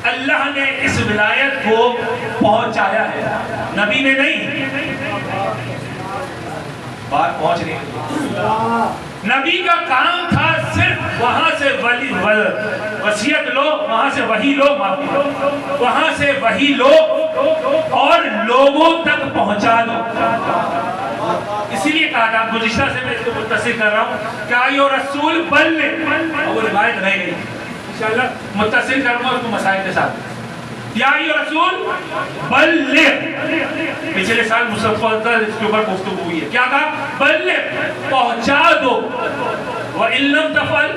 اللہ نے اس ولایت کو پہنچایا ہے، نبی نے نہیں۔ بات پہنچ رہی ہے؟ نبی کا کام تھا صرف وہاں سے وصیت لو، وہاں سے وحی لو، وہاں سے وحی لو اور لوگوں تک پہنچا دو۔ اسی لیے کہا تھا، گزشتہ سے میں اس کو متصل کر رہا ہوں کہ آئیو رسول بلغ، وہ روایت رہ گئی، انشاءاللہ متصل کروں گا اس کو مسائل کے ساتھ۔ یا ایھا رسول بلغ، پچھلے سال مصطفیٰ اس کے اوپر گفتگو ہوئی ہے، کیا کہا؟ بلغ، پہنچا دو، وَإِن لَمْ تَفْعَلْ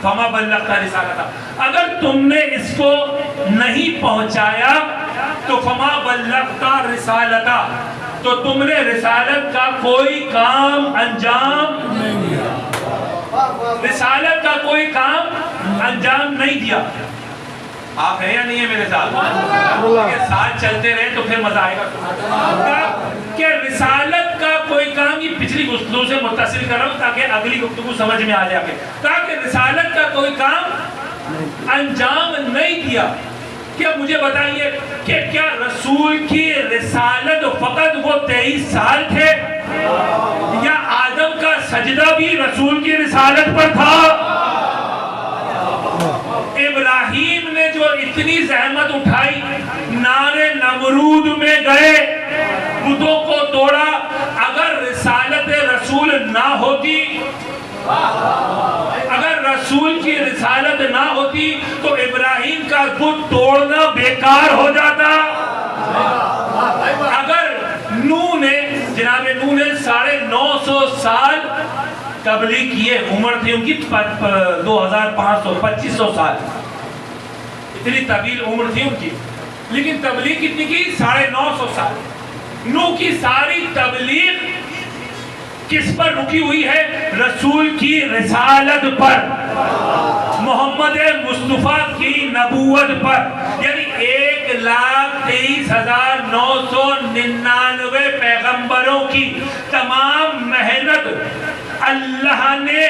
فَمَا بَلَّغْتَ رِسَالَتَهُ، اگر تم نے اس کو نہیں پہنچایا تو فَمَا بَلَّغْتَ رِسَالَتَهُ، تو تم نے رسالت کا کوئی کام انجام نہیں دیا، رسالت کا کوئی کام انجام نہیں دیا۔ آپ ہیں یا نہیں ہے میرے ساتھ؟ اگر ساتھ چلتے رہے تو پھر مزہ آئے گا کہ رسالت کا کوئی کام، یہ پچھلی گفتگو سے متصل کر رہا ہوں تاکہ اگلی گفتگو سمجھ میں آ جائے، تاکہ رسالت کا کوئی کام انجام نہیں دیا۔ کیا مجھے بتائیے کہ کیا رسول کی رسالت فقط وہ 23 سال تھے، یا آدم کا سجدہ بھی رسول کی رسالت پر تھا؟ ابراہیم نے جو اتنی زحمت اٹھائی، نار نمرود میں گئے، بتوں کو توڑا، اگر رسالت رسول نہ ہوتی، اگر رسول کی رسالت نہ ہوتی تو ابراہیم کا بت توڑنا بیکار ہو جاتا۔ اگر نوح نے، جناب نوح نے 950 سال تبلیغ کیے، عمر تھی ان کی 2500 2500 سال، اتنی طویل عمر تھی ان کی، لیکن تبلیغ کتنی کی؟ 950 سال۔ نوح کی ساری تبلیغ کس پر رکی ہوئی ہے؟ رسول کی رسالت پر، محمد مصطفیٰ کی نبوت پر، یعنی 1,23,999 پیغمبروں کی تمام محنت اللہ نے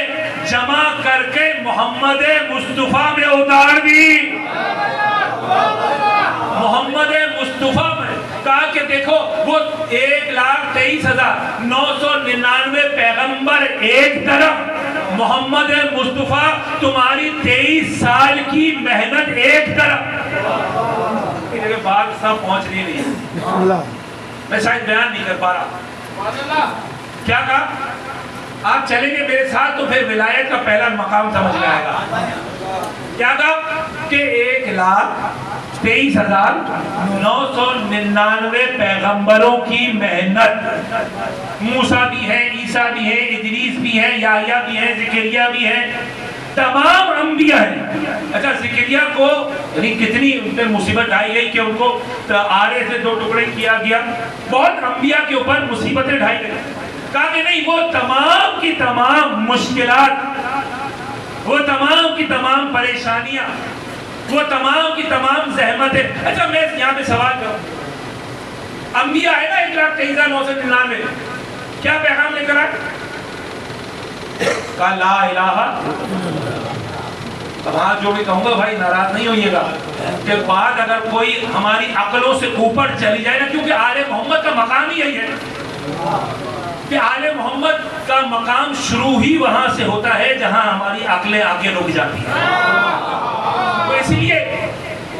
جمع کر کے محمد مصطفیٰ میں اتار دی۔ محمد مصطفیٰ میں کہا کہ دیکھو وہ 1,23,999 پیغمبر ایک طرف، محمد مصطفیٰ تمہاری 23 سال کی محنت ایک طرف۔ یہ بات سب پہنچ نہیں رہی، میں شاید بیان نہیں کر پا رہا۔ کیا کہا؟ آپ چلیں گے میرے ساتھ تو پھر ولایت کا پہلا مقام سمجھ میں آئے گا۔ کیا کہا؟ کہ 1,23,999 پیغمبروں کی محنت، موسیٰ بھی ہیں، عیسیٰ بھی ہیں، ادریس بھی ہیں، یحییٰ بھی ہیں، زکریا بھی ہیں، تمام انبیاء ہیں۔ اچھا زکریا کو کتنی ان پر مصیبت ڈھائی گئی کہ ان کو آرے سے 2 ٹکڑے کیا گیا، بہت انبیاء کے اوپر مصیبتیں ڈھائی گئی۔ کہا کہ نہیں، وہ تمام کی تمام مشکلات، وہ تمام کی تمام پریشانیاں، وہ تمام کی تمام زحمتیں۔ اچھا میں یہاں پہ سوال کروں، انبیاء ہے نا 1,23,999، کیا پیغام لے کر آئے؟ کہا لا الہ۔ ہاں جو بھی کہوں گا بھائی ناراض نہیں ہوئیے گا کہ بات اگر کوئی ہماری عقلوں سے اوپر چلی جائے نا، کیونکہ آل محمد کا مقام ہی یہی ہے کہ آل محمد کا مقام شروع ہی وہاں سے ہوتا ہے جہاں ہماری عقلیں آگے رک جاتی ہیں۔ تو اس لیے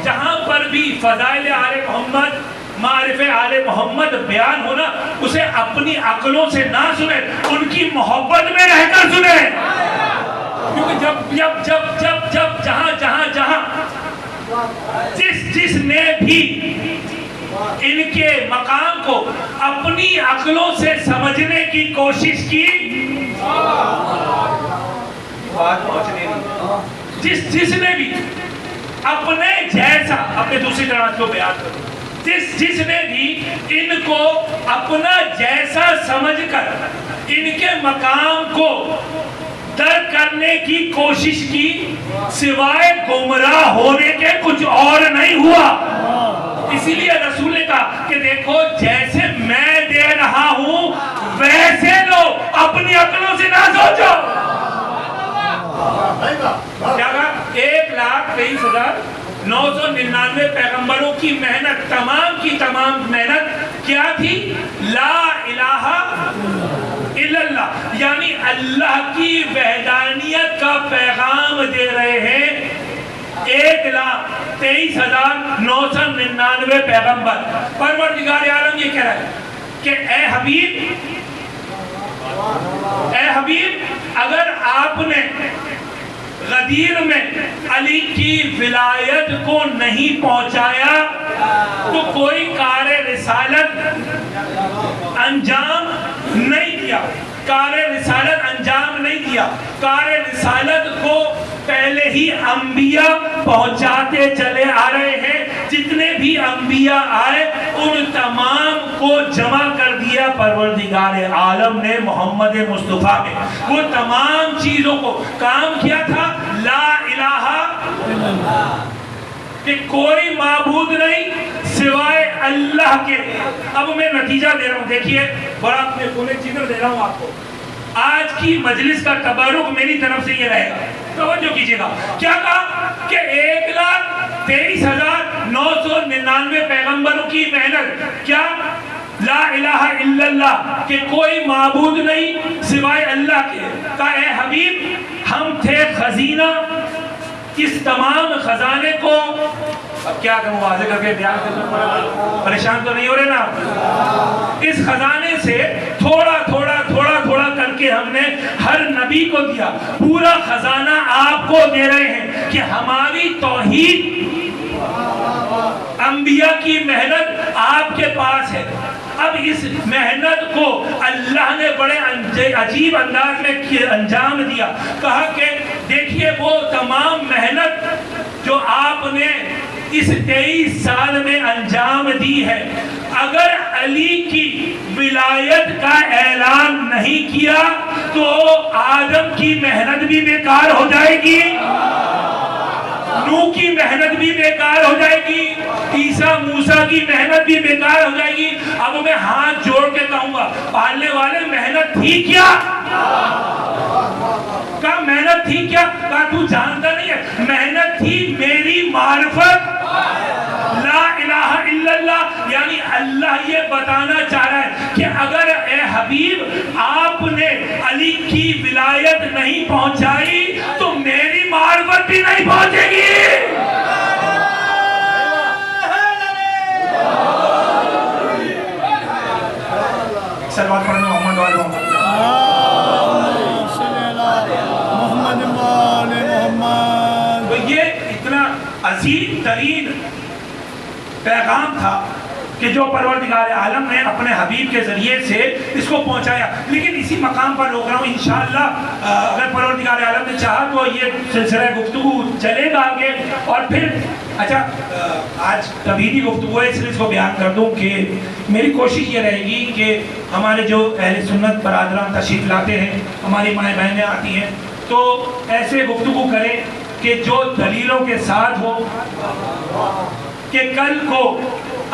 جہاں پر بھی فضائل آل محمد، معارف آل محمد بیان ہونا، اسے اپنی عقلوں سے نہ سنیں، ان کی محبت میں رہ کر سنیں۔ کیونکہ جب جہاں جس نے بھی ان کے مقام کو اپنی عقلوں سے سمجھنے کی کوشش کی، بات پہنچنے نہیں، جس نے بھی اپنے جیسا، اپنے دوسری طرح کو بیان کرو، جس نے بھی ان کو اپنا جیسا سمجھ کر ان کے مقام کو درک کرنے کی کوشش کی، سوائے گمراہ ہونے کے کچھ اور نہیں ہوا۔ اسی لیے رسول نے کہا کہ دیکھو جیسے میں دے رہا ہوں ویسے لو، اپنی عقلوں سے نہ سوچو۔ کیا کہا؟ 1,23,000 999 پیغمبروں کی محنت، تمام کی تمام محنت کیا تھی؟ لا الہ الا اللہ، یعنی اللہ کی وحدانیت کا پیغام دے رہے ہیں 1,23,999 پیغمبر۔ پروردگار عالم یہ کہہ رہا ہے کہ اے حبیب اگر آپ نے غدیر میں علی کی ولایت کو نہیں پہنچایا تو کوئی کار رسالت انجام نہیں دیا، کار رسالت انجام نہیں دیا۔ کار رسالت کو پہلے ہی انبیاء پہنچاتے چلے آ رہے ہیں، جتنے بھی انبیاء آئے ان تمام کو جمع کر دیا پروردگار عالم نے محمد مصطفیٰ میں۔ وہ تمام چیزوں کو کام کیا تھا لا الہ الا اللہ، کہ کوئی معبود نہیں سوائے اللہ کے۔ اب میں نتیجہ دے رہا ہوں، دیکھیے بڑا اپنے کھلے جگر دے رہا ہوں آپ کو۔ آج کی مجلس کا تبرک میری طرف سے یہ رہے گا، توجہ کیجئے گا۔ کیا کہا کہ 1,23,999 پیغمبروں کی محنت، کیا لا الہ الا اللہ، کہ کوئی معبود نہیں سوائے اللہ کے۔ کہا اے حبیب ہم تھے خزینہ، اس تمام خزانے کو، اب کیا کروں واضح کر کے بیان کرنا پڑا، پریشان تو نہیں ہو رہے نا؟ اس خزانے سے تھوڑا تھوڑا تھوڑا تھوڑا کر کے ہم نے ہر نبی کو دیا، پورا خزانہ آپ کو دے رہے ہیں کہ ہماری توحید، انبیاء کی محنت آپ کے پاس ہے۔ اب اس محنت کو اللہ نے بڑے عجیب انداز میں انجام دیا۔ کہا کہ دیکھیے وہ تمام محنت جو آپ نے اس 23 سال میں انجام دی ہے، اگر علی کی ولایت کا اعلان نہیں کیا تو آدم کی محنت بھی بیکار ہو جائے گی، نوح کی محنت بھی بیکار ہو جائے گی، عیسیٰ موسیٰ کی محنت بھی بیکار ہو جائے گی۔ اب میں ہاتھ جوڑ کے کہوں گا پالنے والے محنت تھی کیا؟ کہا محنت تھی کیا؟ کہا تو جانتا نہیں ہے محنت تھی میری معرفت لا الہ الا اللہ، یعنی اللہ یہ بتانا چاہ رہا ہے کہ اگر اے حبیب آپ نے علی کی ولایت نہیں پہنچائی تو میری معرفت بھی نہیں پہنچے گی۔ سلوات پڑھنا محمد والے محمد۔ تو یہ اتنا عظیم ترین پیغام تھا کہ جو پروردگار عالم نے اپنے حبیب کے ذریعے سے اس کو پہنچایا۔ لیکن اسی مقام پر روک رہا ہوں، انشاءاللہ اگر پروردگار عالم نے چاہا تو یہ سلسلہ گفتگو چلے گا آگے۔ اور پھر اچھا آج توحیدی گفتگو ہے، اس لیے اس کو بیان کر دوں کہ میری کوشش یہ رہے گی کہ ہمارے جو اہل سنت برادران تشریف لاتے ہیں، ہماری مائیں بہنیں آتی ہیں، تو ایسے گفتگو کریں کہ جو دلیلوں کے ساتھ ہو، کہ کل کو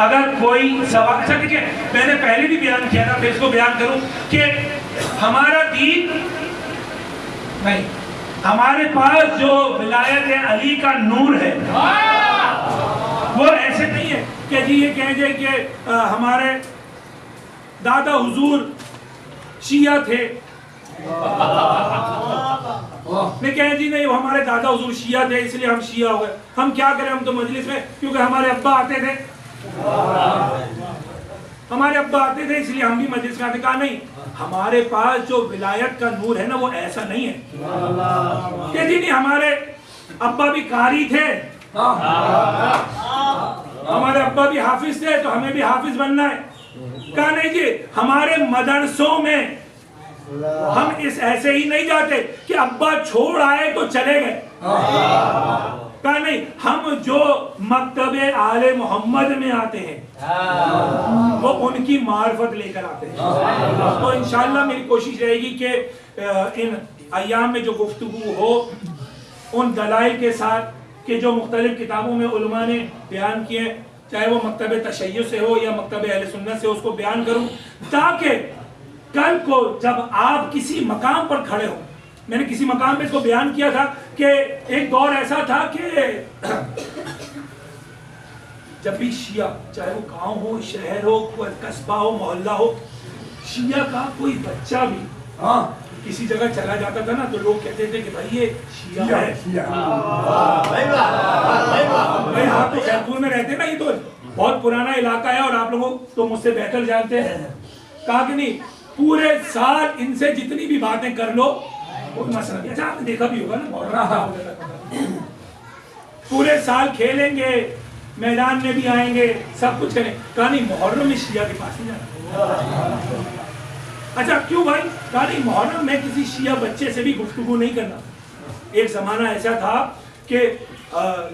اگر کوئی سوال، اچھا دیکھیں میں نے پہلے بھی بیان کیا تھا، پھر اس کو بیان کروں کہ ہمارا دین نہیں، ہمارے پاس جو ولایت علی کا نور ہے وہ ایسے نہیں ہے کہ جی یہ کہیں جائے کہ ہمارے دادا حضور شیعہ تھے، نہیں کہیں جی نہیں وہ ہمارے دادا حضور شیعہ تھے اس لیے ہم شیعہ ہو گئے، ہم کیا کریں، ہم تو مجلس میں کیونکہ ہمارے ابا آتے تھے، ہمارے ابا آتے تھے اس لیے ہم بھی مجلس میں آتے۔ کہا نہیں، ہمارے پاس جو ولایت کا نور ہے نا وہ ایسا نہیں ہے کہ جی نہیں ہمارے ابا بھی قاری تھے، ہمارے ابا بھی حافظ تھے تو ہمیں بھی حافظ بننا ہے۔ کہا نہیں جی ہمارے مدرسوں میں ہم اس ایسے ہی نہیں جاتے کہ ابا چھوڑ آئے تو چلے گئے، کہا نہیں ہم جو مکتب آل محمد میں آتے ہیں وہ ان کی معرفت لے کر آتے ہیں۔ تو انشاءاللہ میری کوشش رہے گی کہ ان ایام میں جو گفتگو ہو ان دلائل کے ساتھ کہ جو مختلف کتابوں میں علماء نے بیان کیے، چاہے وہ مکتب تشیع سے ہو یا مکتب اہل سنت سے، اس کو بیان کروں تاکہ کل کو جب آپ کسی مقام پر کھڑے ہو، میں نے کسی مقام پہ اس کو بیان کیا تھا کہ ایک دور ایسا تھا کہ جب بھی شیعہ، چاہے وہ گاؤں ہو، شہر ہو، کوئی قصبہ ہو، محلہ ہو، شیعہ کا کوئی بچہ بھی کسی جگہ چلا جاتا تھا نا تو لوگ کہتے تھے کہ بھائی یہ شیعہ ہے. بھائی آپ تو خیرپور میں رہتے ہیں نا، یہ تو بہت پرانا علاقہ ہے اور آپ لوگوں تو مجھ سے بہتر جانتے ہیں. کہا کہ نہیں، پورے سال ان سے جتنی بھی باتیں کر لو کوئی مسئلہ نہیں. اچھا آپ نے دیکھا بھی ہوگا نا محرم، پورے سال کھیلیں گے، میدان میں بھی آئیں گے، سب کچھ کریں. کہا نہیں، محرم میں شیعہ کے پاس نہیں جانا. اچھا کیوں بھائی؟ کہا نہیں، محرم میں کسی شیعہ بچے سے بھی گفتگو نہیں کرنا. ایک زمانہ ایسا تھا کہ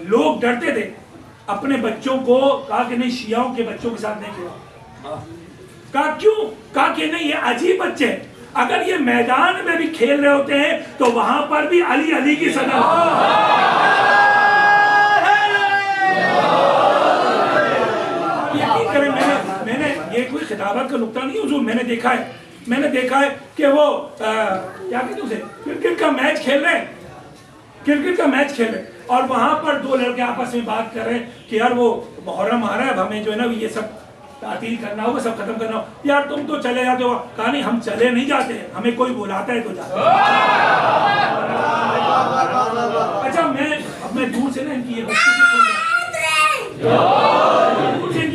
لوگ ڈرتے تھے اپنے بچوں کو. کہا کہ نہیں، شیعوں کے بچوں کے ساتھ نہیں کھیلا. کہا کیوں؟ کہا کہ نہیں، یہ عجیب بچے ہیں، اگر یہ میدان میں بھی کھیل رہے ہوتے ہیں تو وہاں پر بھی علی علی کی صدا. یقین کریں، میں نے یہ کوئی خطابت کا نقطہ نہیں حضور، میں نے دیکھا ہے کہ وہ کیا کہتے ہیں اسے، کرکٹ کا میچ کھیل رہے ہیں اور وہاں پر دو لڑکے آپس میں بات کر رہے ہیں کہ یار وہ محرم آ رہا ہے، اب ہمیں جو ہے نا یہ سب تعطیل کرنا ہوگا، سب ختم کرنا ہوگا. یار تم تو چلے جاتے ہو. کہا نہیں، ہم چلے نہیں جاتے ہیں، ہمیں کوئی بلاتا ہے تو جاتے ہیں. اچھا میں دور سے نا ان کی یہ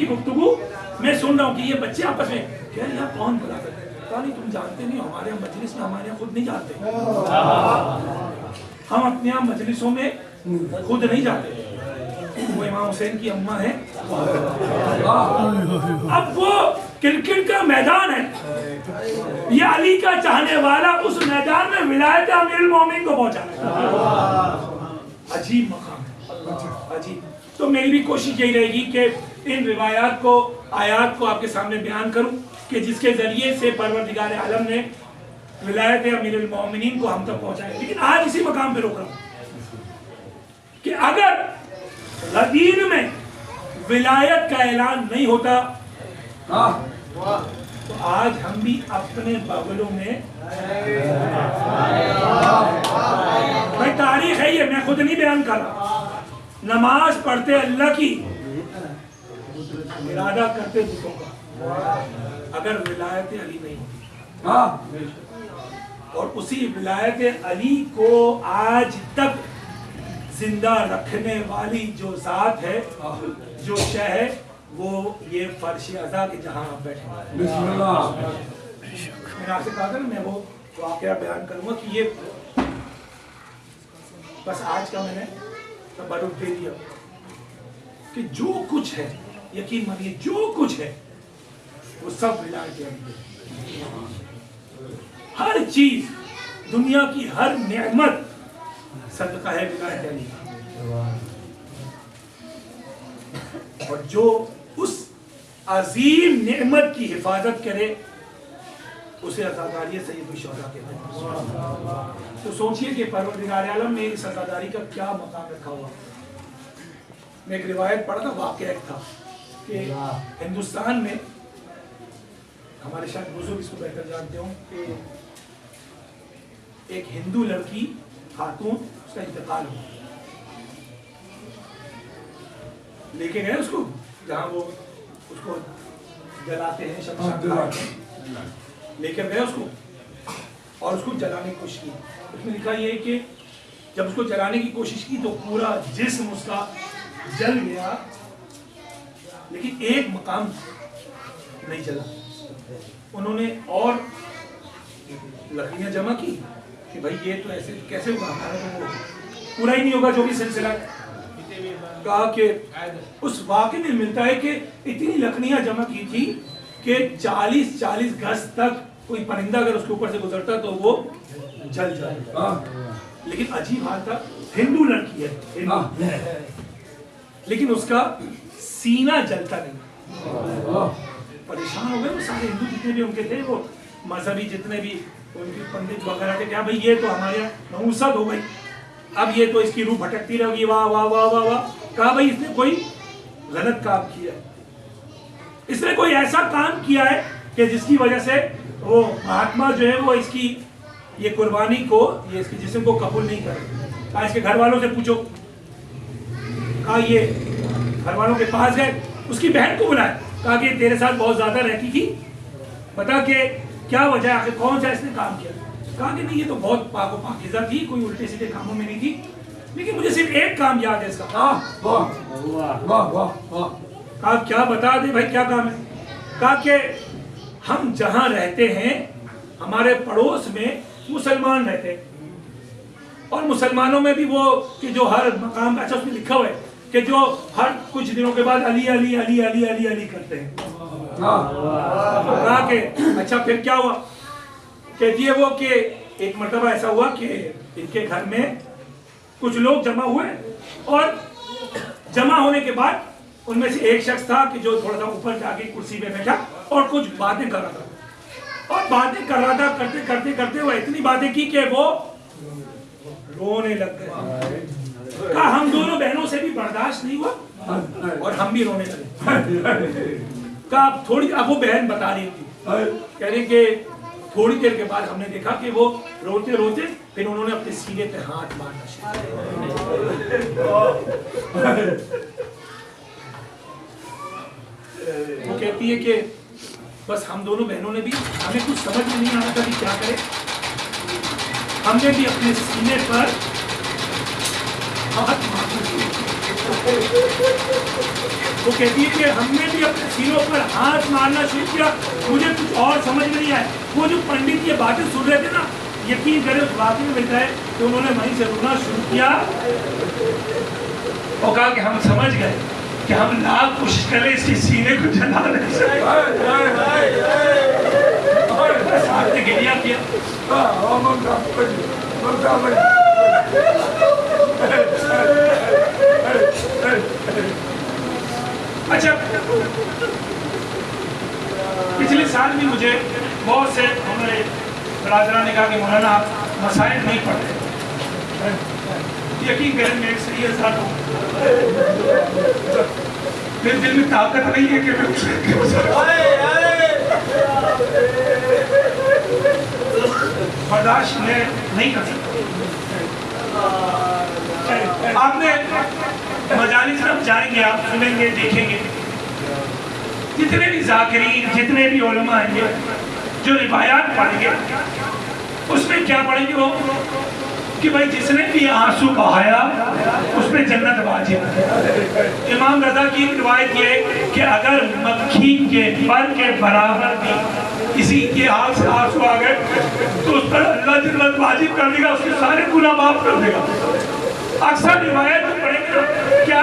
گفتگو میں سن رہا ہوں کہ یہ بچے آپس میں یار کون بلاتا ہے. کہا نہیں، تم جانتے نہیں، ہمارے یہاں مجلس میں ہمارے یہاں خود نہیں جاتے، ہم اپنے یہاں مجلسوں میں خود نہیں جاتے. وہ امام حسین کی اماں ہے. اب وہ کرکٹ کا میدان ہے، یہ علی کا چاہنے والا اس میدان میں ولایت امیر المومنین کو پہنچانا. عجیب مقام ہے، عجیب. تو میری بھی کوشش یہی رہے گی کہ ان روایات کو، آیات کو آپ کے سامنے بیان کروں کہ جس کے ذریعے سے پروردگار عالم نے ولایت امیر المومنین کو ہم تک پہنچایا. لیکن آج اسی مقام پہ روک رہا ہوں کہ اگر دین میں ولایت کا اعلان نہیں ہوتا تو آج ہم بھی اپنے بغلوں میں، بھائی تاریخ ہے یہ، میں خود نہیں بیان کر رہا، نماز پڑھتے اللہ کی، ارادہ کرتے بتوں کا. اگر ولایت علی نہیں ہوتی اور اسی ولایت علی کو آج تک زندہ رکھنے والی جو ذات ہے، جو شے ہے، وہ یہ فرش عزا کے جہاں آپ بیٹھے ہیں. بسم اللہ. میں نے آپ سے کہا تھا نا، میں وہ واقعہ بیان کروں گا کہ یہ بس آج کا میں نے تبرک دے دیا کہ جو کچھ ہے، یقین مانیے جو کچھ ہے وہ سب ولایت علی ہے. ہر چیز، دنیا کی ہر نعمت صدقہ ہے ولایت علی. اور جو اس عظیم نعمت کی حفاظت کرے اسے عزاداری سید الشہداء کہتے ہیں. تو سوچئے کہ پروردگار عالم نے اس عزاداری کا کیا مقام رکھا ہوا. میں ایک روایت پڑھا تھا، واقعہ ایک تھا کہ ہندوستان میں، ہمارے شاید بزرگ اس کو بہتر جانتے ہوں، کہ ایک ہندو لڑکی خاتون، اس کا انتقال ہوا. لے کے گئے اس کو جہاں وہ اس کو جلاتے ہیں، شمشان گھاٹ لے کر گئے اس کو اور اس کو جلانے کی کوشش کی. اس میں لکھا یہ کہ جب اس کو جلانے کی کوشش کی تو پورا جسم اس کا جل گیا، لیکن ایک مقام نہیں جلا. انہوں نے اور لکڑیاں جمع کی کہ بھائی یہ تو ایسے کیسے ہوگا، ہمارا تو وہ پورا ہی نہیں ہوگا جو بھی سلسلہ. کہا کہ اس واقعے میں ملتا ہے کہ اتنی لکڑیاں جمع کی تھی کہ 40 گز تک کوئی پرندہ اگر اس کے اوپر سے گزرتا تو وہ جل جائے. لیکن عجیب حال تھا، ہندو لڑکی ہے لیکن اس کا سینہ جلتا نہیں. پریشان ہو گئے وہ سارے ہندو جتنے بھی ان کے تھے، وہ مذہبی جتنے بھی ان کی پنڈت وغیرہ تھے. کیا بھائی یہ تو ہمارے یہاں نحوست ہو گئی، اب یہ تو اس کی روح بھٹکتی رہے گی، واہ واہ واہ واہ واہ. کہا بھائی اس نے کوئی غلط کام کیا ہے، اس نے کوئی ایسا کام کیا ہے کہ جس کی وجہ سے وہ مہاتما جو ہے وہ اس کی یہ قربانی کو، یہ اس کے جسم کو قبول نہیں کرے. کہا اس کے گھر والوں سے پوچھو. کہا یہ گھر والوں کے پاس گئے, اس کی بہن کو بلایا, کہا کہ تیرے ساتھ بہت زیادہ رہتی تھی, بتا کہ کیا وجہ ہے, آخر کون سا اس نے کام کیا. کہا کہ نہیں یہ تو بہت پاک و پاکیزہ تھی, کوئی الٹے سیدھے کاموں میں نہیں تھی, لیکن مجھے صرف ایک کام یاد ہے اس کا. واہ واہ واہ واہ. کہا کیا, بتا دے بھائی کیا کام ہے. کہا کہ ہم جہاں رہتے ہیں ہمارے پڑوس میں مسلمان رہتے ہیں, اور مسلمانوں میں بھی وہ کہ جو ہر مقام, اچھا اس میں لکھا ہوا ہے کہ جو ہر کچھ دنوں کے بعد علی علی علی علی علی علی کرتے ہیں. کہا کہ اچھا پھر کیا ہوا. کہتی ہے وہ کہ ایک مرتبہ ایسا ہوا کہ ان کے گھر میں کچھ لوگ جمع ہوئے, اور جمع ہونے کے بعد ان میں سے ایک شخص تھا کہ جو تھوڑا سا اوپر جا کے کرسی پہ بیٹھا اور کچھ باتیں کر رہا تھا, اور باتیں کر رہا تھا, کرتے کرتے کرتے وہ اتنی باتیں کی کہ وہ رونے لگ گئے. کہا ہم دونوں بہنوں سے بھی برداشت نہیں ہوا اور ہم بھی رونے لگے. کہا تھوڑی, اب وہ بہن بتا رہی تھی, کہہ رہی کہ تھوڑی دیر کے بعد ہم نے دیکھا کہ وہ روتے روتے پھر انہوں نے اپنے سینے پہ ہاتھ مارنا شروع کیا. وہ کہتی ہے کہ بس ہم دونوں بہنوں نے بھی, ہمیں کچھ سمجھ میں نہیں آ رہا تھا کہ کیا کرے, ہم نے بھی اپنے سینے پر ہاتھ مارنا شروع کیا. وہ کہتی ہے کہ ہم نے بھی اپنے سینوں پر ہاتھ مارنا شروع کیا, مجھے کچھ اور سمجھ میں نہیں آیا. وہ جو پنڈت یہ باتیں سن رہے تھے نا, یقین کرے اس بات میں ملتا ہے کہ انہوں نے وہیں سے رونا شروع کیا. اور کہا کہ ہم سمجھ گئے کہ ہم لاکھ کوشش کریں اس کے سینے کو جلا نہیں سکتے. ساتھ نے گریا کیا. اچھا پچھلے سال بھی مجھے بہت سے ہمارے برادران نے کہا کہ مولانا آپ مسائل نہیں پڑھتے. یقین کریں میں ایک صحیح ذات ہوں, میرے دل میں طاقت نہیں ہے کہ میں برداشت میں نہیں کر سکتا. آپ نے مجالس میں جائیں گے, آپ سنیں گے, دیکھیں گے, جتنے بھی ذاکرین, جتنے بھی علماء آئیں گے, جو روایات پڑھیں گے, اس میں کیا پڑھیں گے وہ کہ بھائی جس نے بھی آنسو بہایا اس میں جنت واجب ہے. امام رضا کی روایت یہ ہے کہ اگر مکھی کے پر کے برابر بھی کسی کے ہاتھ سے آنسو آ گئے تو اس پر اللہ جنت واجب کر دے گا, اس کے سارے گناہ معاف کر دے گا. اکثر روایت میں پڑھیں گے کیا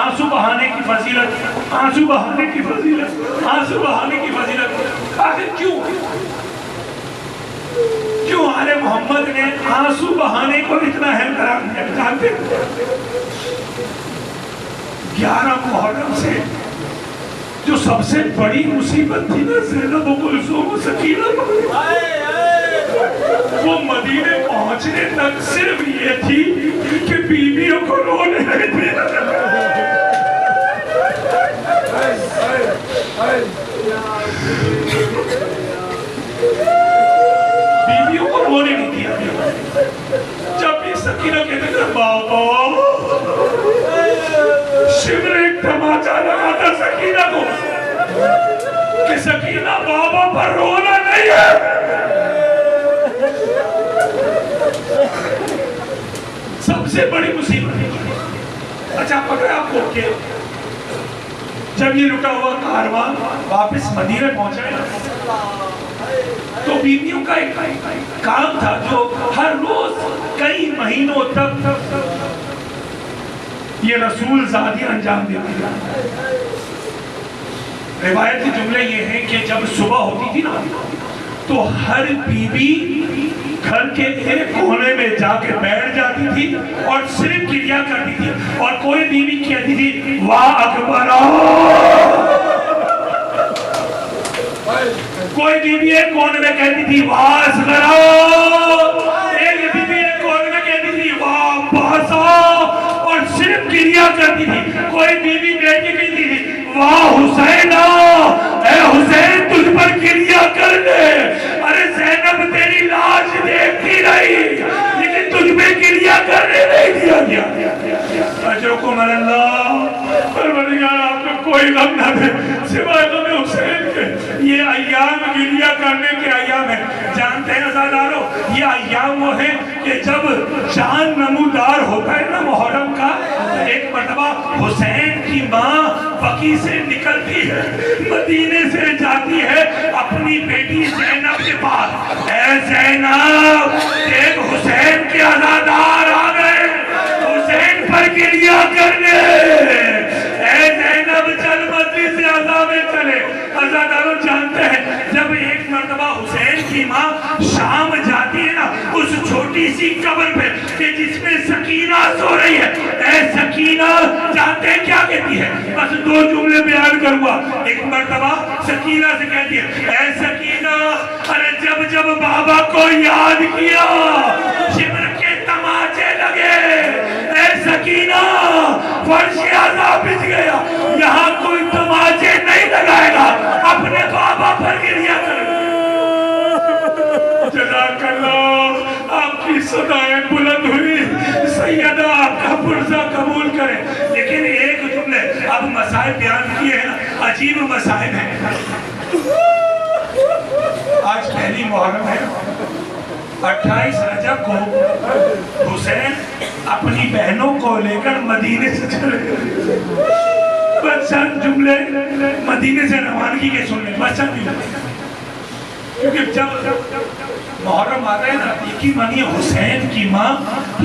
آنسو بہانے کی فضیلت, آنسو بہانے کی فضیلت, آنسو بہانے کی فضیلت. آخر کیوں آل محمد نے آنسو بہانے کو اتنا اہم قرار دیا؟ جانتے 11 محرم سے جو سب سے بڑی مصیبت تھی نا, زینب و کلثوم و سکینہ, وہ مدینے پہنچنے تک صرف یہ تھی کہ بیویوں کو رونے نہیں دیا. بیویوں کو رونے نہیں دیا. جب بھی سکینہ کہتے تھے بابا, شمر ایک دھماچہ لگا تھا سکینہ کو کہ سکینہ بابا پر رونا نہیں ہے. سب سے بڑی مصیبت. اچھا پکڑا آپ کو کہ جب یہ رکا ہوا کارواں واپس مدینہ پہنچا تو بیویوں کا ایک کام تھا جو ہر روز کئی مہینوں تک یہ رسول زادی انجام دیتی تھی. روایت کے جملے یہ ہیں کہ جب صبح ہوتی تھی نا تو ہر بیوی گھر کے ایک کونے میں جا کے بیٹھ جاتی تھی اور صرف کریا کرتی تھی, اور کوئی بیوی کہتی تھی واہ اکبر, کوئی بیوی ایک کونے میں کہتی تھی واہ اصغر, ایک بیوی ایک کونے میں کہتی تھی واہ باسا, اور صرف کریا کرتی تھی. کوئی بیوی بیٹھ کے کہتی تھی واہ حسین, اے حسین تجھ پر کریا کر دے. ارے زینب تیری لاش دیکھتی رہی لیکن تجھ پہ کریا کرنے نہیں دیا گیا. اجرکم اللہ, پروردگار کوئی غم نہ دے سوائے غم حسین کے. یہ ایام گریہ کرنے کے ایام ہیں. جانتے ہیں عزادارو یہ ایام وہ ہیں کہ جب چاند نمودار ہوتا ہے نا محرم کا. ایک مرتبہ حسین کی ماں بقی سے نکلتی ہے, مدینے سے جاتی ہے اپنی بیٹی زینب کے پاس. اے زینب ایک حسین کے عزادار آ گئے حسین پر گریہ کرنے. اے زینب چل مجلس عزا میں چلے. عزاداروں جانتے ہیں جب ایک مرتبہ حسین کی ماں شام جاتی ہے نا اس چھوٹی سی قبر پہ کہ جس میں سکینہ سو رہی ہے. اے سکینہ جانتے ہیں کیا کہتی ہے؟ بس 2 جملے بیان کروں. ایک مرتبہ سکینہ سے کہتی ہے اے سکینہ ارے جب جب بابا کو یاد کیا شمر کے تماچے لگے. اے سکینہ فرش اعلیٰ بچ گیا, یہاں کوئی تماچے نہیں لگائے گا, اپنے بابا پر گریہ کرے. جزاک اللہ, آپ کی صدائیں بلند ہوئی. سیدہ آپ کا پرزہ قبول کرے. لیکن ایک جملے اب مسائل بیان کیے ہیں, عجیب مسائل ہیں. آج پہلی محرم ہے, 28 رجب کو حسین اپنی بہنوں کو لے کر مدینے سے چلے گئے. بس چند جملے مدینے سے روانگی کے سن لیں, بس چند جملے. کیونکہ جب محرم آتا ہے نا یقین مانیے حسین کی ماں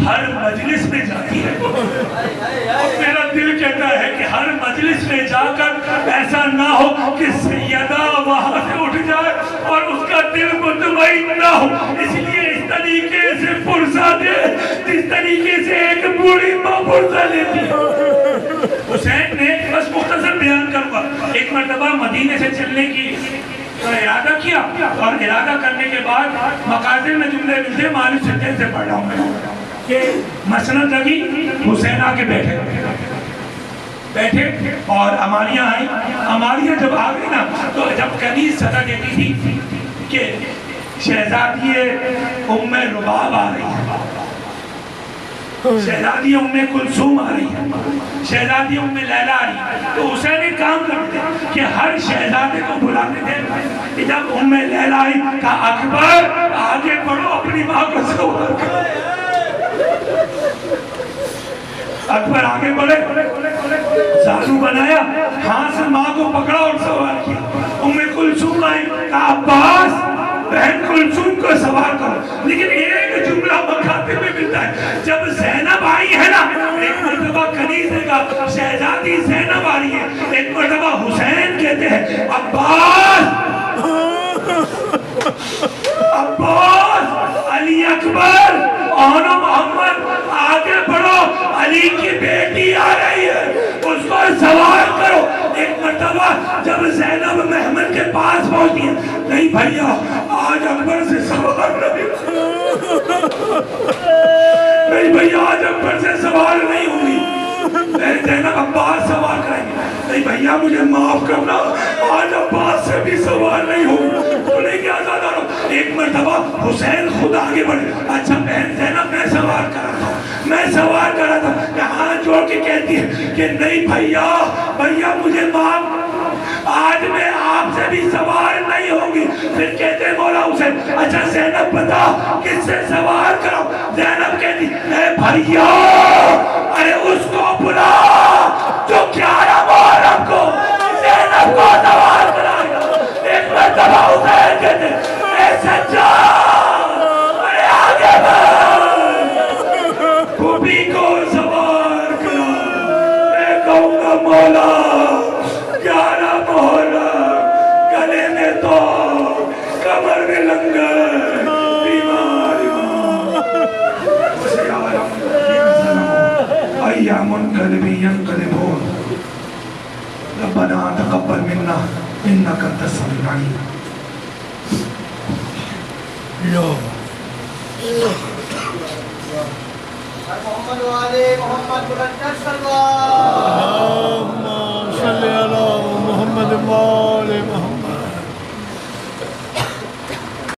ہر مجلس میں جاتی ہے. اور میرا دل کہتا ہے کہ ہر مجلس میں جا کر ایسا نہ ہو کہ سیدہ وہاں سے اٹھ جائے اور اس کا دل مطمئن نہ ہو. اس لیے اس طریقے سے پرزہ دے جس طریقے سے ایک بوڑھی ماں پرزہ لیتی ہے. حسین نے بس مختصر بیان کروں. ایک مرتبہ مدینے سے چلنے کی ارادہ کیا اور ارادہ کرنے کے بعد مقاصد میں جملے ملتے مالک سجن سے پڑھ رہا ہوں میں کہ مسند لگی. حسین آ کے بیٹھے اور اماریاں آئیں. اماریاں جب آ گئی نا تو جب کنیز صدا دیتی تھی کہ شہزادی ام رباب آ رہی ہے, شہزادی ام کلثوم آ رہی ہے, شہزادی ام لیلا آ رہی ہے, تو حسین ایک کام کرتے کہ ہر شہزادے کو بلاتے تھے کہ جب ام لیلا آئی کہا اکبر آگے بڑھو اپنی ماں کو سوار کرو. اکبر آگے بڑھے, زانو بنایا, ہاں سے ماں کو پکڑا اور سوار کیا. ام کلثوم آئی کہا عباس بہن کلثوم کو سوار کرو. لیکن ایک جملہ مکاتب میں ملتا ہے جب زینب آئی ہے نا ایک مرتبہ کنیز نے کہا شہزادی زینب آ رہی ہے, ایک مرتبہ حسین کہتے ہیں عباس علی اکبر آنا محمد آگے بڑھو, علی کی بیٹی آ رہی ہے اس کو سوار کرو. ایک مرتبہ جب زینب محمد کے پاس پہنچی ہے نہیں بھائیہ آج اکبر سے سوار نہیں بھائیہ آج اکبر سے سوار نہیں ہوگی, زینب عباس سوار کریں گے. نہیں بھائیہ مجھے معاف کرنا آج عباس سے بھی سوار نہیں ہوگی. تو نہیں کیا زیادہ رہو. ایک مرتبہ حسین خود آگے بڑھے, اچھا بہن زینب میں سوار کر رہا تھا کہ ہاتھ جوڑ کے کہتی ہے کہ نہیں بھائیہ مجھے معاف, آج میں آپ سے بھی سوار نہیں ہوگی. پھر کہتے ہیں مولا حسین اچھا زینب بتا کس سے سوار کرو. زینب کہتی اے بھائیہ ارے اس کو بلا جو 11 محرم کو زینب کو سوار کرائے گا. ایک مرتبہ حسین کہتے اے سجاد ارے آگے بڑھ خوبی کو سوار کرا. میں کہوں گا مولا 11 محرم گلے میں تو کمر میں لنگر بیمار ایام قلبی ینقلبون ربنا تقبل منا انک انت السمیع العلیم. محمد وعلي محمد بلند صلى الله اللهم صل على محمد